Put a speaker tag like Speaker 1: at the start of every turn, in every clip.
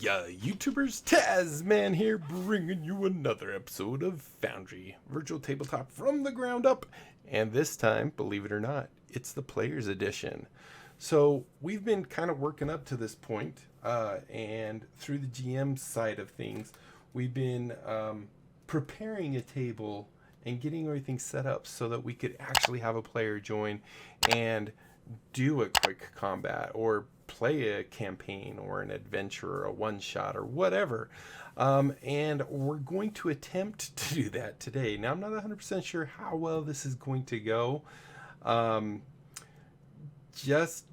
Speaker 1: ya YouTubers, Tazman here, bringing you another episode of Foundry Virtual Tabletop from the ground up. And this time, believe it or not, it's the Players Edition. So we've been kind of working up to this point, and through the GM side of things, we've been preparing a table and getting everything set up so that we could actually have a player join and do a quick combat or play a campaign or an adventure or a one-shot or whatever. And we're going to attempt to do that today. Now, I'm not 100% sure how well this is going to go, just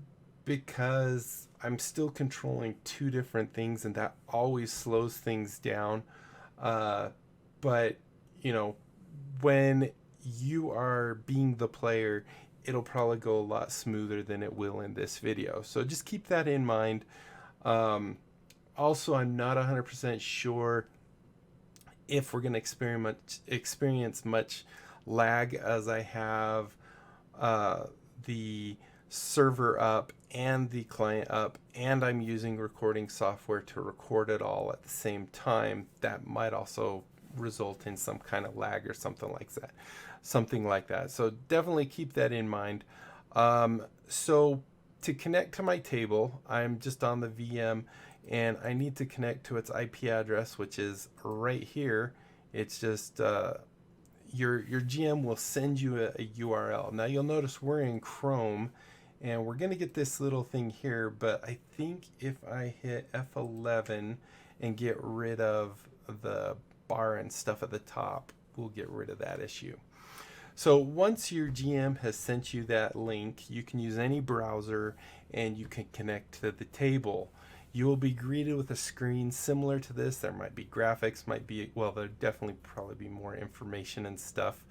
Speaker 1: because I'm still controlling two different things, and that always slows things down. But, you know, when you are being the player, it'll probably go a lot smoother than it will in this video. So just keep that in mind. Also, I'm not 100% sure if we're going to experience much lag, as I have the server up and the client up, and I'm using recording software to record it all at the same time. That might also result in some kind of lag or something like that. So definitely keep that in mind. So to connect to my table, I'm just on the VM, and I need to connect to its IP address, which is right here. It's just your GM will send you a URL. Now you'll notice we're in Chrome, and we're going to get this little thing here, but I think if I hit F11 and get rid of the bar and stuff at the top, we'll get rid of that issue. So once your GM has sent you that link, you can use any browser and you can connect to the table. You will be greeted with a screen similar to this. There might be graphics, there'll definitely probably be more information and stuff.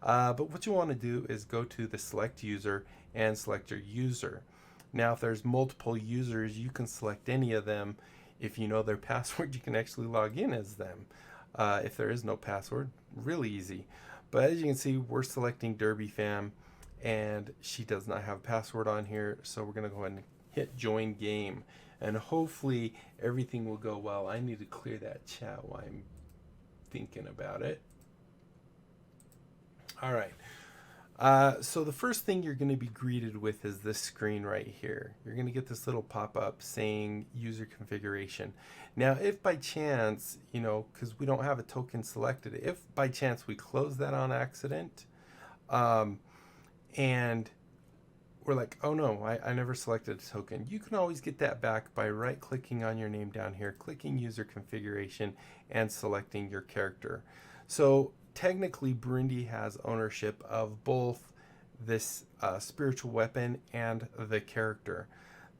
Speaker 1: But what you want to do is go to the select user and select your user. Now, if there's multiple users, you can select any of them. If you know their password, you can actually log in as them. If there is no password, really easy. But as you can see, we're selecting Derby Fam, and she does not have a password on here, so we're going to go ahead and hit join game, and hopefully everything will go well. I need to clear that chat while I'm thinking about it. All right. So the first thing you're going to be greeted with is this screen right here. You're going to get this little pop-up saying user configuration. Now, if by chance, because we don't have a token selected, if by chance we close that on accident, and we're like, oh no, I never selected a token, you can always get that back by right-clicking on your name down here, clicking user configuration, and selecting your character. So technically, Brindy has ownership of both this spiritual weapon and the character.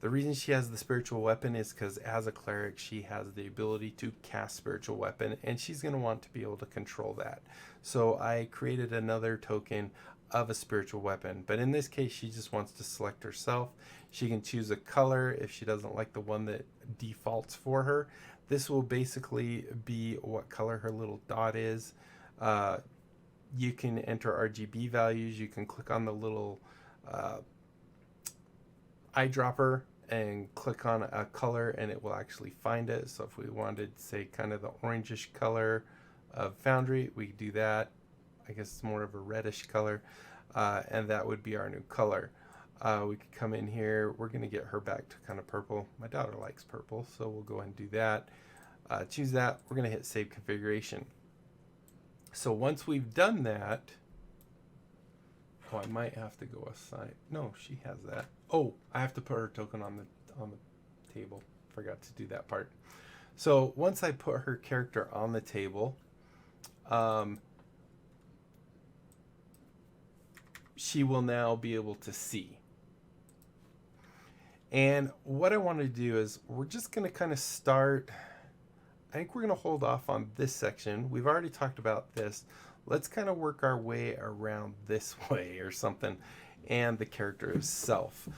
Speaker 1: The reason she has the spiritual weapon is because as a cleric, she has the ability to cast spiritual weapon, and she's going to want to be able to control that. So I created another token of a spiritual weapon, but in this case, she just wants to select herself. She can choose a color if she doesn't like the one that defaults for her. This will basically be what color her little dot is. You can enter RGB values. You can click on the little eyedropper and click on a color, and it will actually find it. So if we wanted, say, kind of the orangish color of Foundry, we do that. I guess it's more of a reddish color, and that would be our new color. We could come in here. We're going to get her back to kind of purple. My daughter likes purple, so we'll go ahead and do that. Choose that. We're going to hit save configuration. So once we've done that, I might have to go aside. No, she has that. Oh, I have to put her token on the table. Forgot to do that part. So once I put her character on the table, she will now be able to see. And what I want to do is we're just going to kind of start. I think we're going to hold off on this section. We've already talked about this. Let's kind of work our way around this way or something, and the character itself.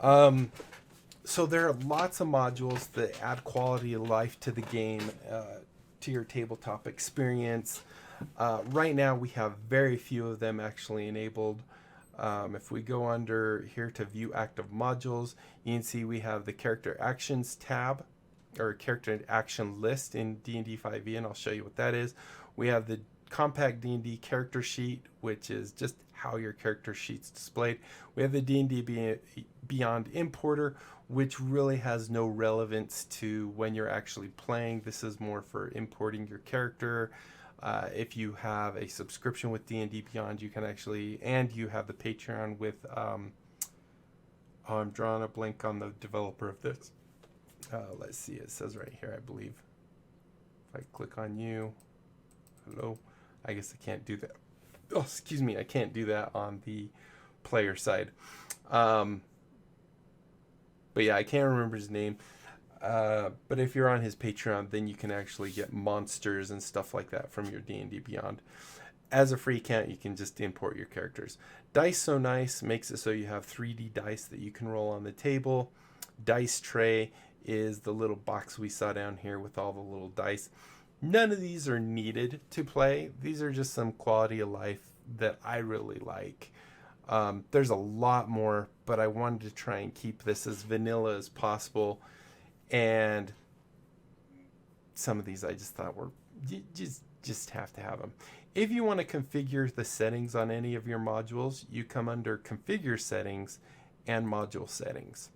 Speaker 1: So there are lots of modules that add quality of life to the game, to your tabletop experience. Right now we have very few of them actually enabled. If we go under here to view active modules, you can see we have the character actions tab. or character action list in D&D 5e, and I'll show you what that is. We have the compact D&D character sheet, which is just how your character sheet's displayed. We have the D&D Beyond importer, which really has no relevance to when you're actually playing. This is more for importing your character. If you have a subscription with D&D Beyond, you can actually, and you have the Patreon with, I'm drawing a blank on the developer of this. Let's see, it says right here, I believe. If I click on you, hello, I guess I can't do that. Oh, excuse me, I can't do that on the player side. But yeah, I can't remember his name. But if you're on his Patreon, then you can actually get monsters and stuff like that from your D&D Beyond. As a free account, you can just import your characters. Dice So Nice makes it so you have 3D dice that you can roll on the table. Dice Tray is the little box we saw down here with all the little dice. None of these are needed to play. These are just some quality of life that I really like. There's a lot more, but I wanted to try and keep this as vanilla as possible. And some of these I just thought were, you just have to have them. If you want to configure the settings on any of your modules, you come under Configure Settings and Module Settings.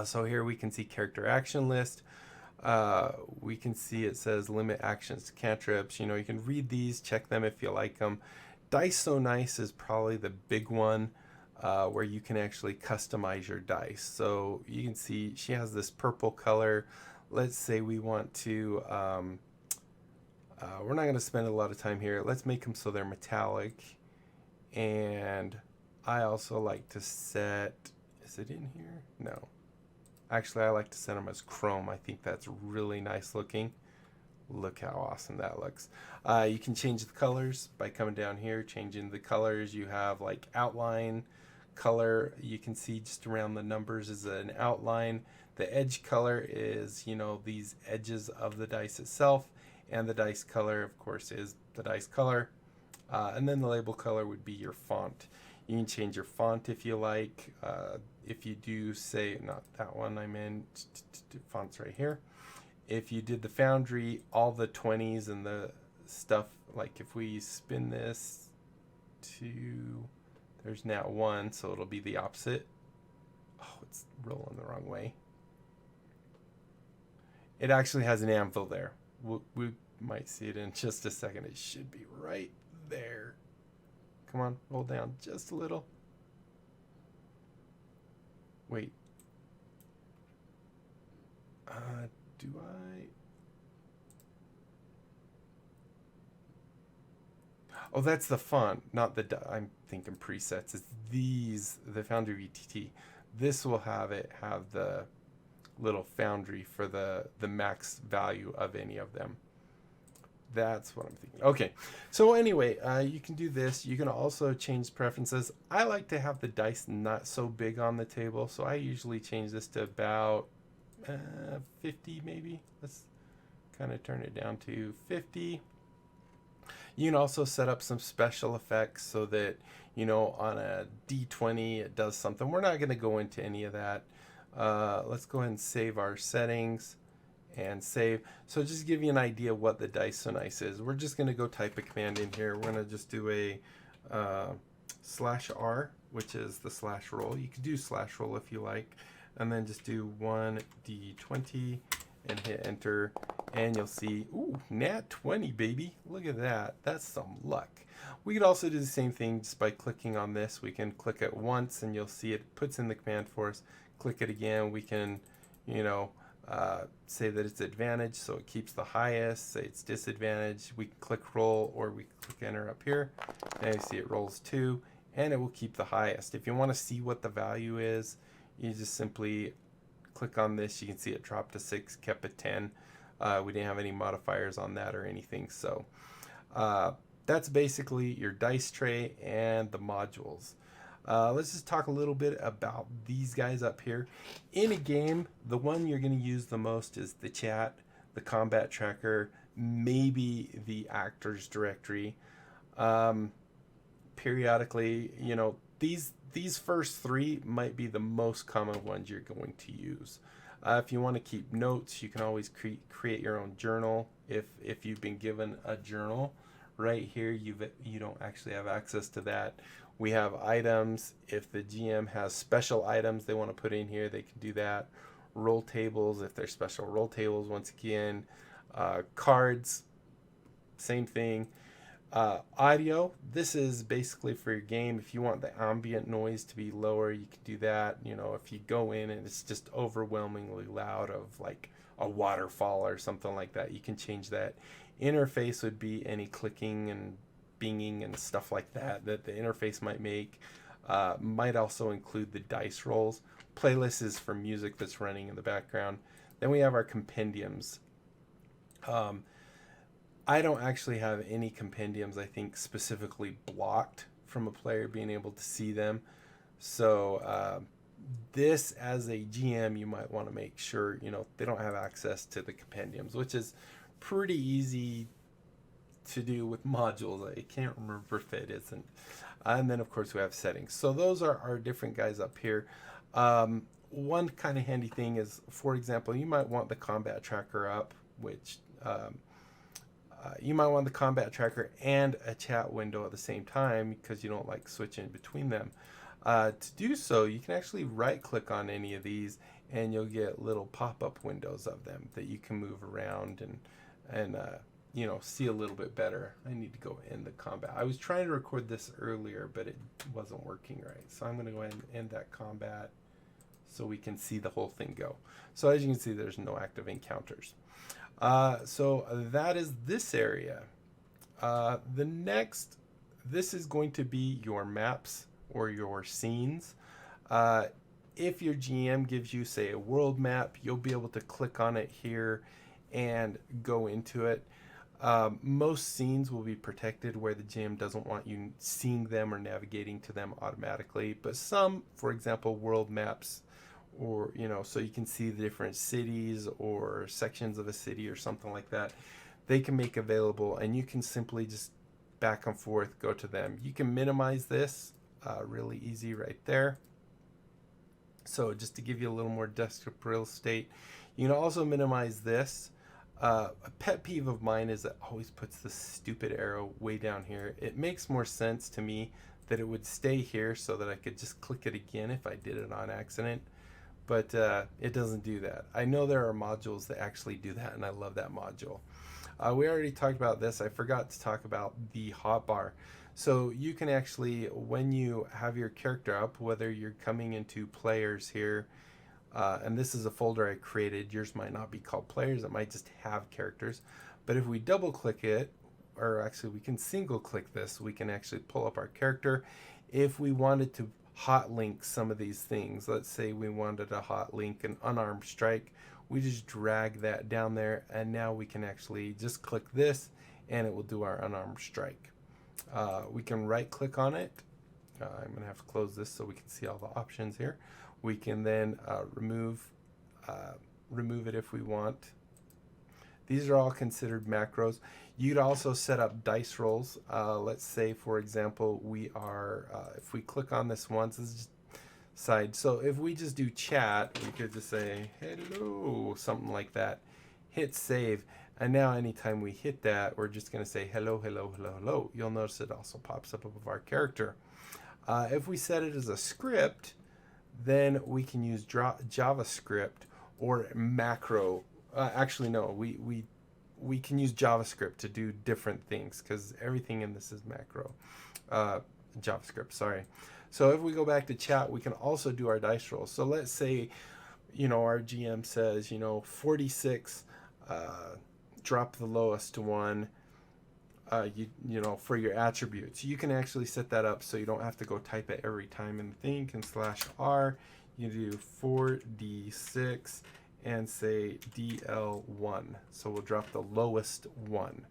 Speaker 1: So here we can see Character Action List. We can see it says Limit Actions to Cantrips. You know, you can read these, check them if you like them. Dice So Nice is probably the big one, where you can actually customize your dice. So you can see she has this purple color. Let's say we want to, we're not going to spend a lot of time here. Let's make them so they're metallic. And I also like to set, is it in here? No. Actually, I like to set them as chrome. I think that's really nice looking. Look how awesome that looks. You can change the colors by coming down here, changing the colors. You have like outline color. You can see just around the numbers is an outline. The edge color is, you know, these edges of the dice itself. And the dice color, of course, is the dice color. And then the label color would be your font. You can change your font if you like. If you do say, not that one I'm in, fonts right here. If you did the Foundry, all the 20s and the stuff, like if we spin this to, there's now 1, so it'll be the opposite. Oh, it's rolling the wrong way. It actually has an anvil there. We might see it in just a second. It should be right there. Come on, roll down just a little. Wait. Do I? Oh, that's the font, not the, I'm thinking presets. It's these, the Foundry VTT. This will have it have the little Foundry for the max value of any of them. That's what I'm thinking. Okay, so anyway, you can do this. You can also change preferences. I like to have the dice not so big on the table, so I usually change this to about 50 maybe. Let's kind of turn it down to 50. You can also set up some special effects so that, you know, on a D20 it does something. We're not going to go into any of that. Let's go ahead and save our settings and save. So just to give you an idea what the Dice So Nice is, we're just going to go type a command in here. We're going to just do a /R, which is the /roll. You could do /roll if you like, and then just do 1d20 and hit enter, and you'll see, ooh, nat 20, baby. Look at that. That's some luck. We could also do the same thing just by clicking on this. We can click it once and you'll see it puts in the command for us. Click it again. We can, you know, say that it's advantage, so it keeps the highest. Say it's disadvantage. We can click roll, or we click enter up here, and you see it rolls 2, and it will keep the highest. If you want to see what the value is, you just simply click on this. You can see it dropped to 6, kept at 10. We didn't have any modifiers on that or anything, so that's basically your dice tray and the modules. Let's just talk a little bit about these guys up here. In a game, the one you're going to use the most is the chat, the combat tracker, maybe the actors directory. Periodically, you know, these first 3 might be the most common ones you're going to use. If you want to keep notes, you can always create your own journal. If you've been given a journal, right here you don't actually have access to that. We have items. If the GM has special items they want to put in here, they can do that. Roll tables, if they're special roll tables, once again. Cards, same thing. Audio, this is basically for your game. If you want the ambient noise to be lower, you can do that. You know, if you go in and it's just overwhelmingly loud, of like a waterfall or something like that, you can change that. Interface would be any clicking and binging and stuff like that that the interface might make. Might also include the dice rolls. Playlist is for music that's running in the background. Then we have our compendiums. I don't actually have any compendiums, I think, specifically blocked from a player being able to see them. So this, as a GM, you might want to make sure, you know, they don't have access to the compendiums, which is pretty easy to do with modules. I can't remember if it isn't. And then, of course, we have settings. So those are our different guys up here. One kind of handy thing is, for example, you might want the combat tracker up, which... you might want the combat tracker and a chat window at the same time because you don't like switching between them. To do so, you can actually right click on any of these and you'll get little pop-up windows of them that you can move around and you know, see a little bit better. I need to go end the combat. I was trying to record this earlier, but it wasn't working right. So I'm going to go ahead and end that combat so we can see the whole thing go. So as you can see, there's no active encounters. So that is this area. The next, this is going to be your maps or your scenes. If your GM gives you, say, a world map, you'll be able to click on it here and go into it. Most scenes will be protected where the GM doesn't want you seeing them or navigating to them automatically, but some, for example, world maps, or, you know, so you can see the different cities or sections of a city or something like that, they can make available, and you can simply just back and forth go to them. You can minimize this, really easy right there. So just to give you a little more desktop real estate, you can also minimize this. A pet peeve of mine is it always puts the stupid arrow way down here. It makes more sense to me that it would stay here so that I could just click it again if I did it on accident. But it doesn't do that. I know there are modules that actually do that, and I love that module. We already talked about this. I forgot to talk about the hotbar. So you can actually, when you have your character up, whether you're coming into players here, and this is a folder I created. Yours might not be called players. It might just have characters. But if we double click it, or actually we can single click this, we can actually pull up our character. If we wanted to hot link some of these things, let's say we wanted a hot link an unarmed strike, we just drag that down there, and now we can actually just click this and it will do our unarmed strike. We can right click on it. I'm gonna have to close this so we can see all the options here. We can then remove it if we want. These are all considered macros. You'd also set up dice rolls. Let's say, for example, we are, if we click on this once, this is just side. So if we just do chat, we could just say, hello, something like that. Hit save. And now anytime we hit that, we're just going to say hello, hello, hello, hello. You'll notice it also pops up above our character. If we set it as a script, then we can use JavaScript or macro. Actually, no, we can use JavaScript to do different things because everything in this is macro. JavaScript, sorry. So if we go back to chat, we can also do our dice rolls. So let's say, you know, our GM says, you know, 46, drop the lowest to 1, you know, for your attributes. You can actually set that up so you don't have to go type it every time in the thing. You can /R, you do 4d6 and say DL1. So we'll drop the lowest 1.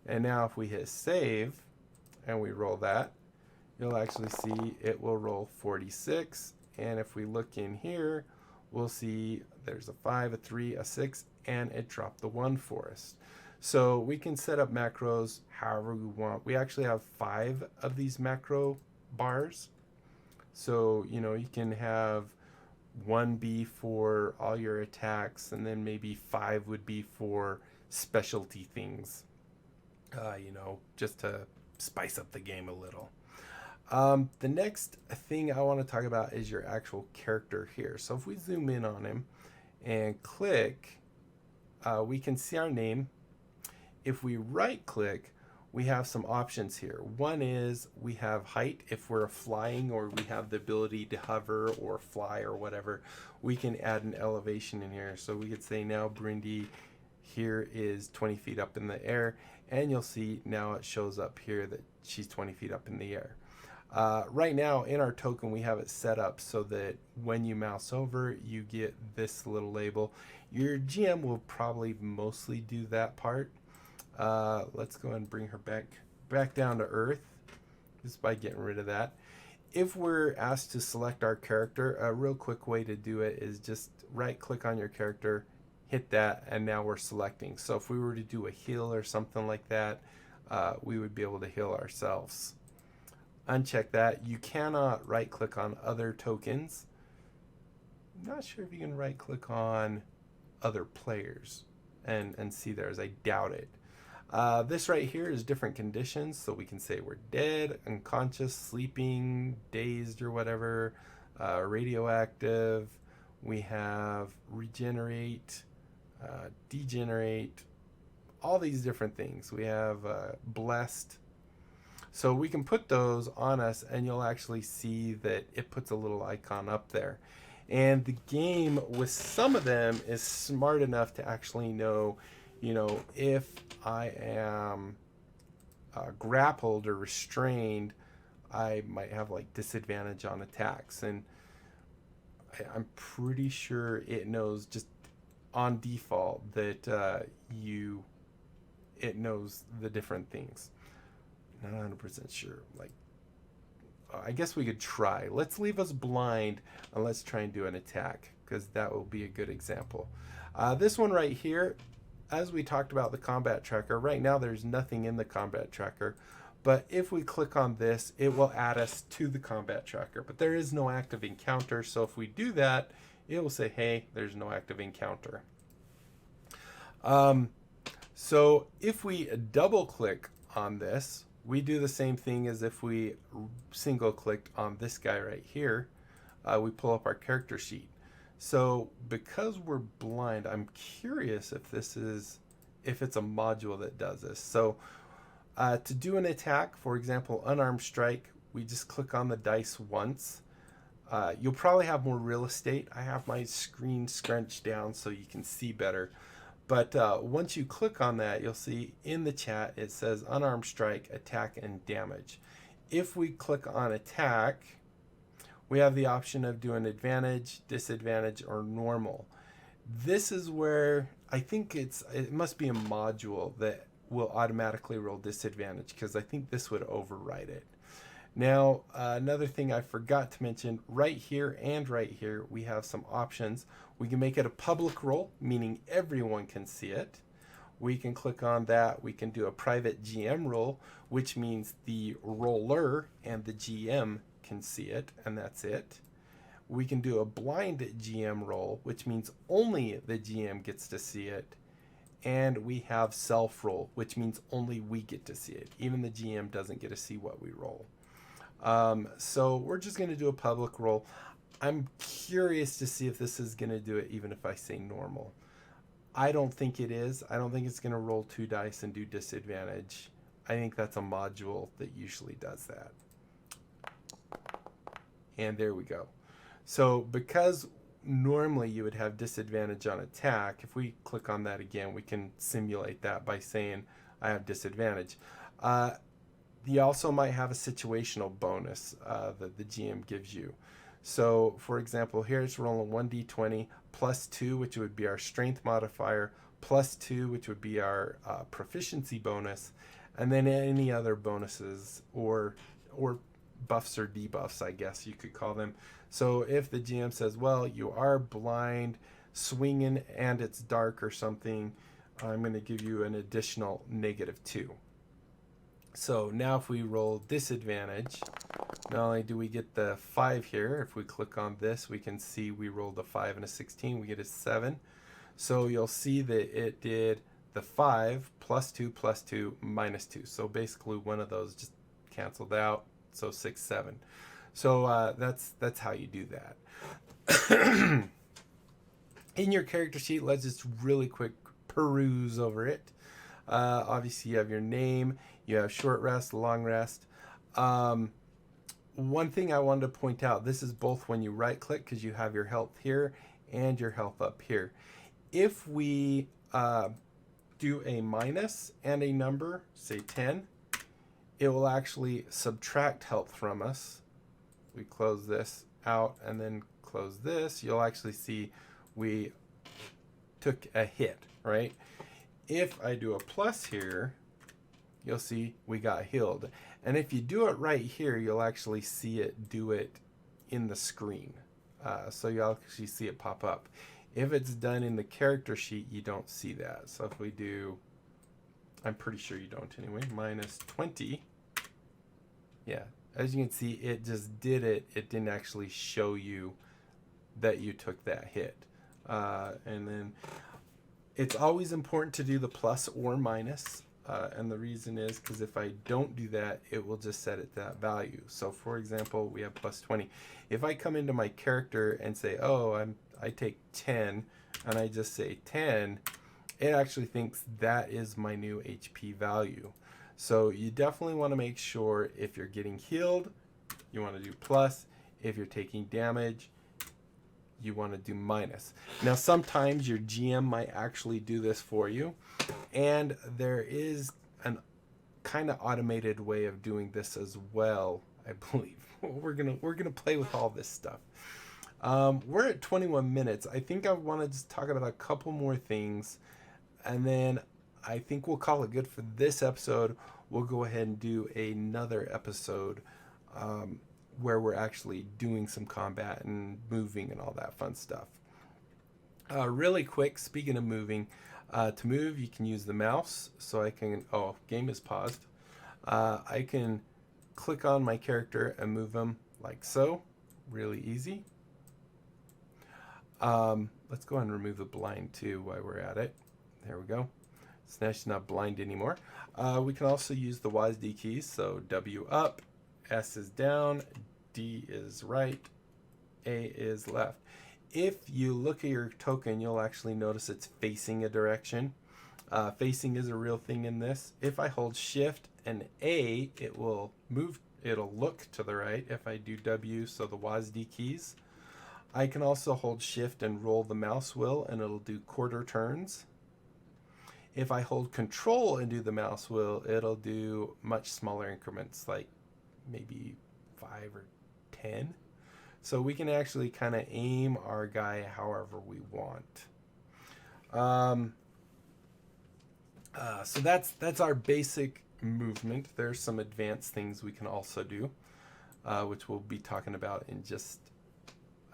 Speaker 1: And now if we hit save and we roll that, you'll actually see it will roll 46. And if we look in here, we'll see there's a 5, a 3, a 6, and it dropped the 1 for us. So we can set up macros however we want. We actually have 5 of these macro bars. So, you know, you can have 1 be for all your attacks, and then maybe 5 would be for specialty things, just to spice up the game a little. The next thing I want to talk about is your actual character here. So if we zoom in on him and click, we can see our name. If we right click, we have some options here. One is we have height. If we're flying or we have the ability to hover or fly or whatever, we can add an elevation in here. So we could say now Brindy here is 20 feet up in the air, and you'll see now it shows up here that she's 20 feet up in the air. Right now in our token we have it set up so that when you mouse over you get this little label. Your GM will probably mostly do that part. Let's go and bring her back down to earth just by getting rid of that. If we're asked to select our character, a real quick way to do it is just right click on your character, hit that, and now we're selecting. So if we were to do a heal or something like that, we would be able to heal ourselves. Uncheck that. You cannot right click on other tokens. I'm not sure if you can right click on other players and see theirs. I doubt it. This right here is different conditions, so we can say we're dead, unconscious, sleeping, dazed or whatever, radioactive. We have regenerate, degenerate, all these different things. We have blessed. So we can put those on us and you'll actually see that it puts a little icon up there. And the game with some of them is smart enough to actually know, if I am grappled or restrained, I might have like disadvantage on attacks. And I'm pretty sure it knows just on default that it knows the different things. Not 100% sure. I guess we could try. Let's leave us blind and let's try and do an attack, because that will be a good example. This one right here, as we talked about the combat tracker, right now there's nothing in the combat tracker, but if we click on this, it will add us to the combat tracker, but there is no active encounter. So if we do that, it will say, hey, there's no active encounter. So if we double click on this, we do the same thing as if we single clicked on this guy right here. We pull up our character sheet. So because we're blind, I'm curious if it's a module that does this. So to do an attack, for example, unarmed strike, we just click on the dice once. You'll probably have more real estate. I have my screen scrunched down so you can see better. But once you click on that, you'll see in the chat it says unarmed strike, attack, and damage. If we click on attack, we have the option of doing advantage, disadvantage, or normal. This is where I think it must be a module that will automatically roll disadvantage, because I think this would override it. Now, another thing I forgot to mention, right here and right here, we have some options. We can make it a public role, meaning everyone can see it. We can click on that. We can do a private GM role, which means the roller and the GM can see it, and that's it. We can do a blind GM role, which means only the GM gets to see it. And we have self roll, which means only we get to see it. Even the GM doesn't get to see what we roll. So we're just going to do a public roll. I'm curious to see if this is going to do it even if I say normal. I don't think it is. I don't think it's going to roll 2 dice and do disadvantage. I think that's a module that usually does that. And there we go. So because normally you would have disadvantage on attack, if we click on that again, we can simulate that by saying I have disadvantage. You also might have a situational bonus that the GM gives you. So for example, here it's rolling 1d20 plus 2, which would be our strength modifier, plus 2, which would be our proficiency bonus, and then any other bonuses or buffs or debuffs, I guess you could call them. So if the GM says, well, you are blind, swinging, and it's dark or something, I'm going to give you an additional -2. So now if we roll disadvantage, Not only do we get the 5 here, if we click on this, we can see we rolled a 5 and a 16, we get a 7. So you'll see that it did the 5 plus 2 plus 2 minus 2. So basically one of those just canceled out, so 6, 7. So that's how you do that. In your character sheet, let's just really quick peruse over it. Obviously you have your name, you have short rest, long rest. One thing I wanted to point out, this is both when you right click, because you have your health here and your health up here. If we do a minus and a number, say 10, it will actually subtract health from us. We close this out and then close this, you'll actually see we took a hit, right? If I do a plus here, you'll see we got healed. And if you do it right here, you'll actually see it do it in the screen. So you'll actually see it pop up. If it's done in the character sheet, you don't see that. So if we do, I'm pretty sure you don't anyway, minus 20. Yeah, as you can see, it just did it. It didn't actually show you that you took that hit. And then it's always important to do the plus or minus. And the reason is because if I don't do that, it will just set it that value. So for example, we have plus 20. If I come into my character and say, oh, I take 10, and I just say 10, it actually thinks that is my new HP value. So you definitely want to make sure if you're getting healed, you want to do plus. If you're taking damage, you want to do minus. Now sometimes your GM might actually do this for you, and there is an kind of automated way of doing this as well, I believe. We're gonna play with all this stuff. We're at 21 minutes. I think I want to just talk about a couple more things, and then I think we'll call it good for this episode. We'll go ahead and do another episode where we're actually doing some combat and moving and all that fun stuff. Really quick, speaking of moving, to move you can use the mouse. So I can, game is paused. I can click on my character and move them like so. Really easy. Let's go ahead and remove the blind too while we're at it. There we go. So now she's not blind anymore. We can also use the WASD keys. So W up, S is down, D is right, A is left. If you look at your token, you'll actually notice it's facing a direction. Facing is a real thing in this. If I hold Shift and A, it will move, it'll look to the right. If I do W, so the WASD keys. I can also hold Shift and roll the mouse wheel, and it'll do quarter turns. If I hold Control and do the mouse wheel, it'll do much smaller increments, like maybe 5 or 10. So we can actually kind of aim our guy however we want. So that's our basic movement. There's some advanced things we can also do, which we'll be talking about in just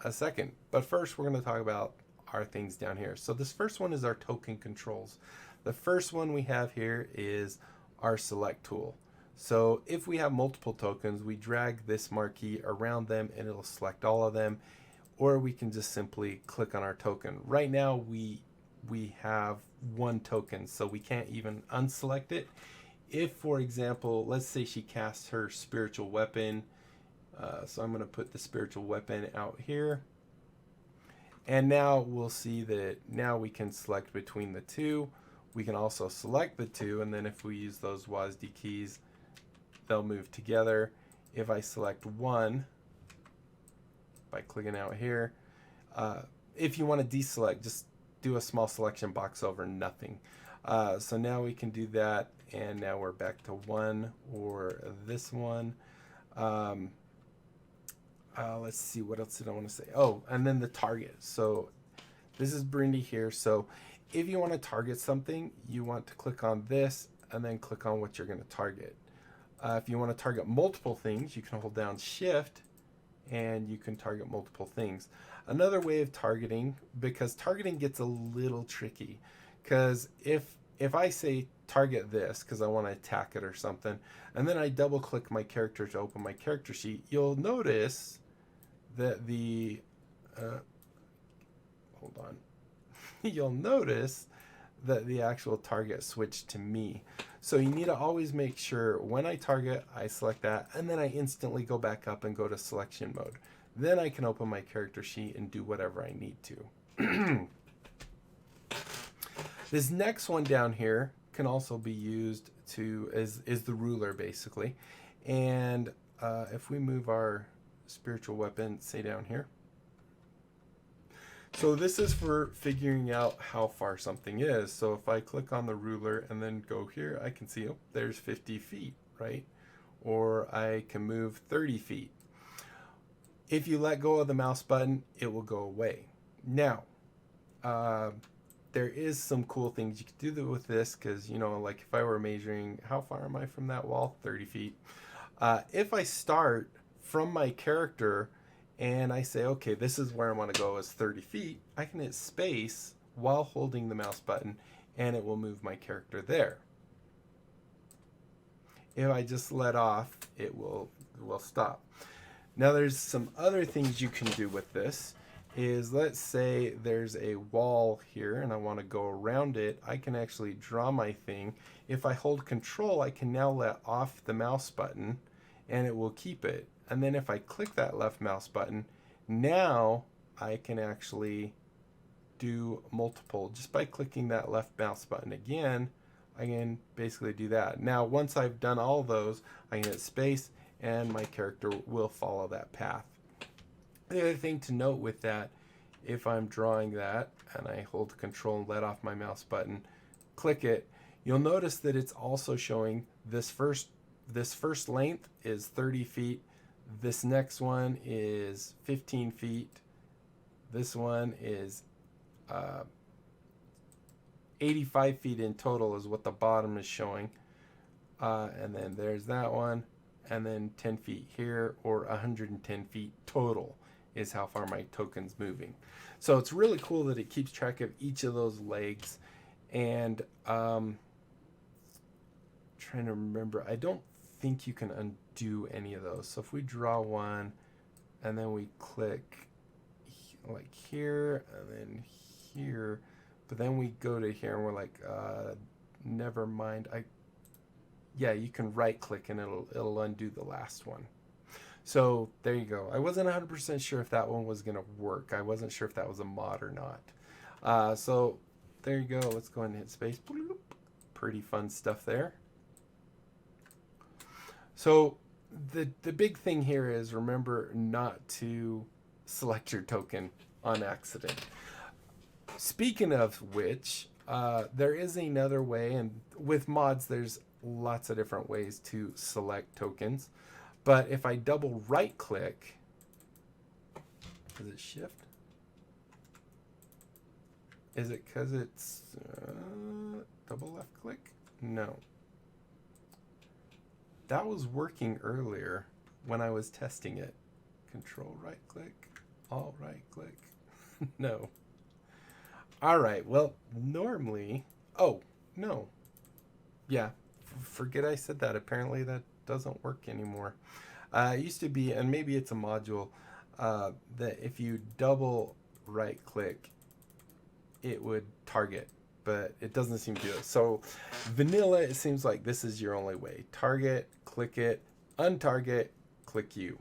Speaker 1: a second. But first, we're going to talk about our things down here. So this first one is our token controls. The first one we have here is our select tool. So if we have multiple tokens, we drag this marquee around them and it'll select all of them, or we can just simply click on our token. Right now we have one token, so we can't even unselect it. If, for example, let's say she casts her spiritual weapon, so I'm going to put the spiritual weapon out here, and now we'll see that now we can select between the two. We can also select the two, and then if we use those WASD keys, they'll move together. If I select one by clicking out here, if you want to deselect, just do a small selection box over nothing. So now we can do that, and now we're back to one or this one. Let's see, what else did I want to say? Oh, and then the target. So this is Brindy here. So if you want to target something, you want to click on this and then click on what you're going to target. If you want to target multiple things, you can hold down Shift and you can target multiple things. Another way of targeting, because targeting gets a little tricky, because if I say target this because I want to attack it or something, and then I double click my character to open my character sheet, you'll notice that the hold on you'll notice that the actual target switched to me. So you need to always make sure when I target, I select that, and then I instantly go back up and go to selection mode. Then I can open my character sheet and do whatever I need to. This next one down here can also be used to is the ruler, basically. And if we move our spiritual weapon, say down here. So this is for figuring out how far something is. So if I click on the ruler and then go here, I can see, oh, there's 50 feet, right? Or I can move 30 feet. If you let go of the mouse button, it will go away. Now, there is some cool things you can do with this, because, you know, like if I were measuring, how far am I from that wall? 30 feet. If I start from my character and I say, okay, this is where I want to go is 30 feet, I can hit space while holding the mouse button and it will move my character there. If I just let off, it will stop. Now there's some other things you can do with this. Is let's say there's a wall here and I want to go around it, I can actually draw my thing. If I hold control, I can now let off the mouse button and it will keep it. And then if I click that left mouse button, now I can actually do multiple. Just by clicking that left mouse button again, I can basically do that. Now once I've done all those, I can hit space and my character will follow that path. The other thing to note with that, if I'm drawing that and I hold control and let off my mouse button, click it, you'll notice that it's also showing this first length is 30 feet, this next one is 15 feet, this one is 85 feet in total is what the bottom is showing, and then there's that one, and then 10 feet here, or 110 feet total is how far my token's moving. So it's really cool that it keeps track of each of those legs. And trying to remember, I don't think you can undo any of those. So if we draw one and then we click like here and then here, but then we go to here and we're like, never mind. Yeah, you can right click and it'll undo the last one. So there you go. I wasn't 100% sure if that one was going to work. I wasn't sure if that was a mod or not. So there you go. Let's go ahead and hit space. Pretty fun stuff there. So the big thing here is remember not to select your token on accident. Speaking of which, there is another way, and with mods there's lots of different ways to select tokens. But if I double right click, does it shift? Is it because it's double left click? No. That was working earlier when I was testing it. Control right click, alt right click. No. All right, well, normally, oh, no. Yeah, forget I said that. Apparently that doesn't work anymore. It used to be, and maybe it's a module, that if you double right click, it would target, but it doesn't seem to do it. So vanilla, it seems like this is your only way. Target, click it, untarget, click you.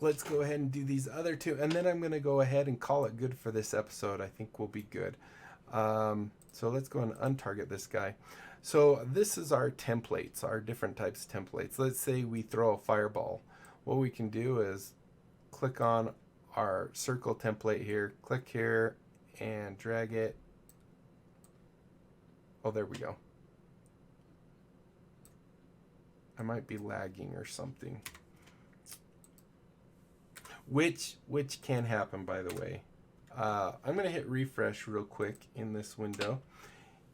Speaker 1: Let's go ahead and do these other two, and then I'm going to go ahead and call it good for this episode. I think we'll be good. So let's go and untarget this guy. So this is our templates, our different types of templates. Let's say we throw a fireball. What we can do is click on our circle template here, click here, and drag it. Oh, there we go. I might be lagging or something. Which can happen, by the way. I'm going to hit refresh real quick in this window,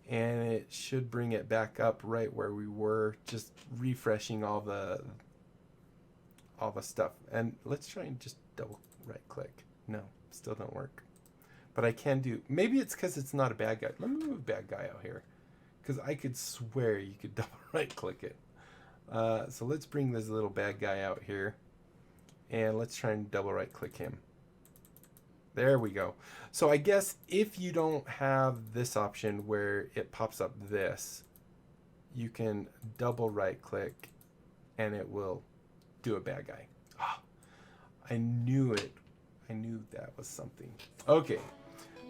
Speaker 1: and it should bring it back up right where we were, just refreshing all the stuff. And let's try and just double right click. No, still don't work. but I can do, maybe it's because it's not a bad guy. Let me move bad guy out here, because I could swear you could double right click it. So let's bring this little bad guy out here, and let's try and double right click him. There we go. So I guess if you don't have this option where it pops up this, you can double right click and it will do a bad guy. Oh, I knew it. I knew that was something. Okay,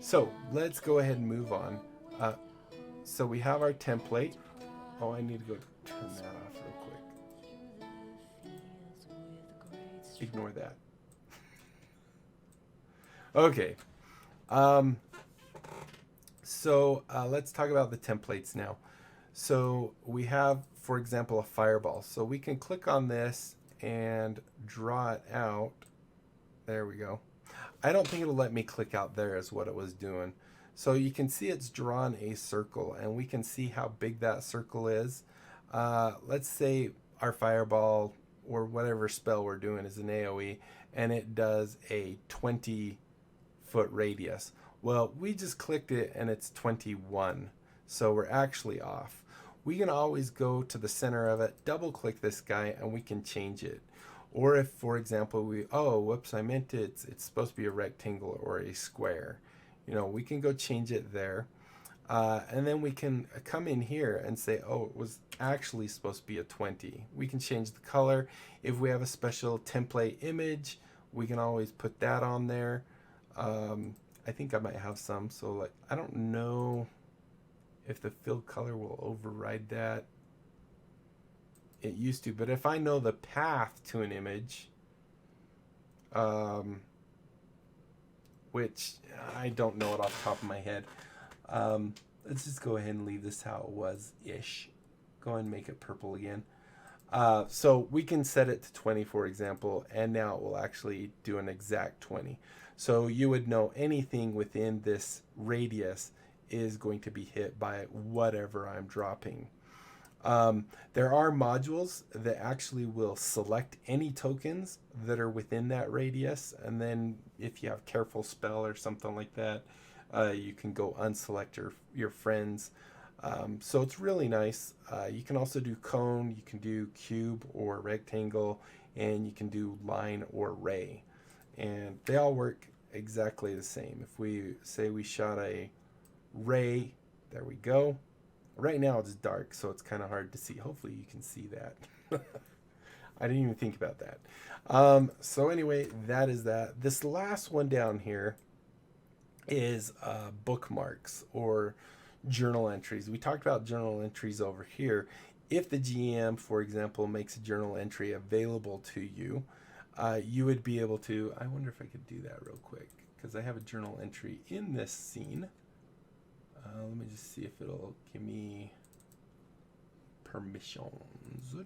Speaker 1: so let's go ahead and move on. So we have our template. Oh, I need to go turn that off real quick. Ignore that. Okay. So let's talk about the templates now. So we have, for example, a fireball. So we can click on this and draw it out. There we go. I don't think it'll let me click out there is what it was doing. So you can see it's drawn a circle, and we can see how big that circle is. Let's say our fireball or whatever spell we're doing is an AoE, and it does a 20-foot radius. Well, we just clicked it and it's 21, so we're actually off. We can always go to the center of it, double click this guy, and we can change it. Or if, for example, I meant it's supposed to be a rectangle or a square. You know, we can go change it there. And then we can come in here and say, oh, it was actually supposed to be a 20. We can change the color. If we have a special template image, we can always put that on there. I think I might have some, so like, I don't know if the fill color will override that. It used to, but if I know the path to an image, which I don't know it off the top of my head, let's just go ahead and leave this how it was-ish. Go ahead and make it purple again. So we can set it to 20, for example, and now it will actually do an exact 20. So you would know anything within this radius is going to be hit by whatever I'm dropping. There are modules that actually will select any tokens that are within that radius, and then if you have careful spell or something like that, you can go unselect your friends. So it's really nice. You can also do cone, you can do cube or rectangle, and you can do line or ray. And they all work exactly the same. If we say we shot a ray, there we go. Right now it's dark, so it's kind of hard to see. Hopefully you can see that. I didn't even think about that. So anyway, that is that. This last one down here is bookmarks or journal entries. We talked about journal entries over here. If the GM, for example, makes a journal entry available to you, you would be able to, I wonder if I could do that real quick, because I have a journal entry in this scene. Let me just see if it'll give me permissions.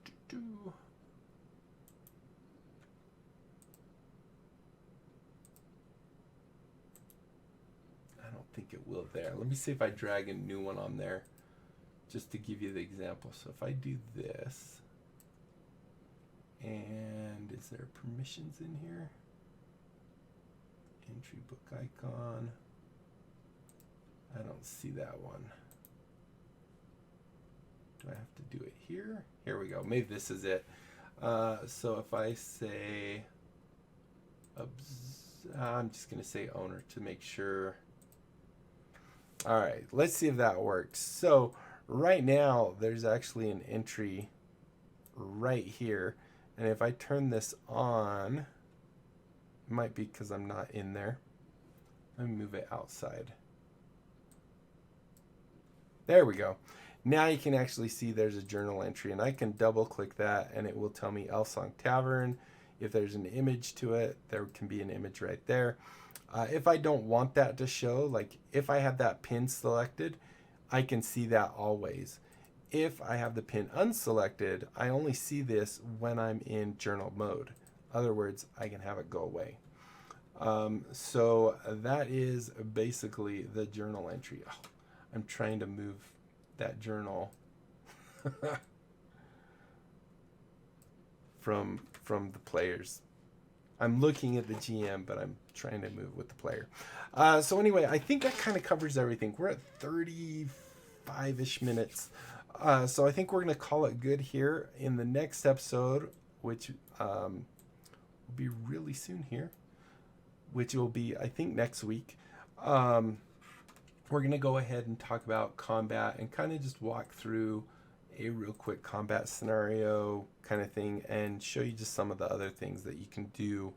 Speaker 1: I don't think it will there. Let me see if I drag a new one on there just to give you the example. So if I do this, and is there permissions in here? Entry book icon. I don't see that one. Do I have to do it here? Here we go. Maybe this is it. So if I say, I'm just going to say owner to make sure. All right, let's see if that works. So right now there's actually an entry right here. And if I turn this on, it might be because I'm not in there. Let me move it outside. There we go. Now you can actually see there's a journal entry, and I can double click that and it will tell me Elsong Tavern. If there's an image to it, there can be an image right there. If I don't want that to show, like if I have that pin selected, I can see that always. If I have the pin unselected, I only see this when I'm in journal mode. In other words, I can have it go away. So that is basically the journal entry. Oh, I'm trying to move that journal from the players. I'm looking at the GM, but I'm trying to move with the player. So anyway, I think that kind of covers everything. We're at 35-ish minutes. So I think we're going to call it good here. In the next episode, which will be really soon here, which will be, I think, next week, we're going to go ahead and talk about combat and kind of just walk through a real quick combat scenario kind of thing and show you just some of the other things that you can do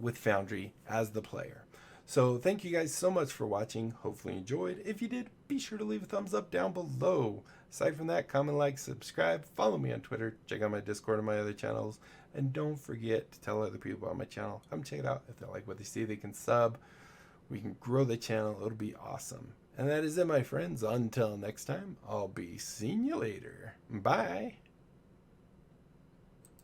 Speaker 1: with Foundry as the player. So thank you guys so much for watching. Hopefully you enjoyed. If you did, be sure to leave a thumbs up down below. Aside from that, comment, like, subscribe, follow me on Twitter, check out my Discord and my other channels, and don't forget to tell other people about my channel. Come check it out. If they like what they see, they can sub. We can grow the channel. It'll be awesome. And that is it, my friends. Until next time, I'll be seeing you later. Bye.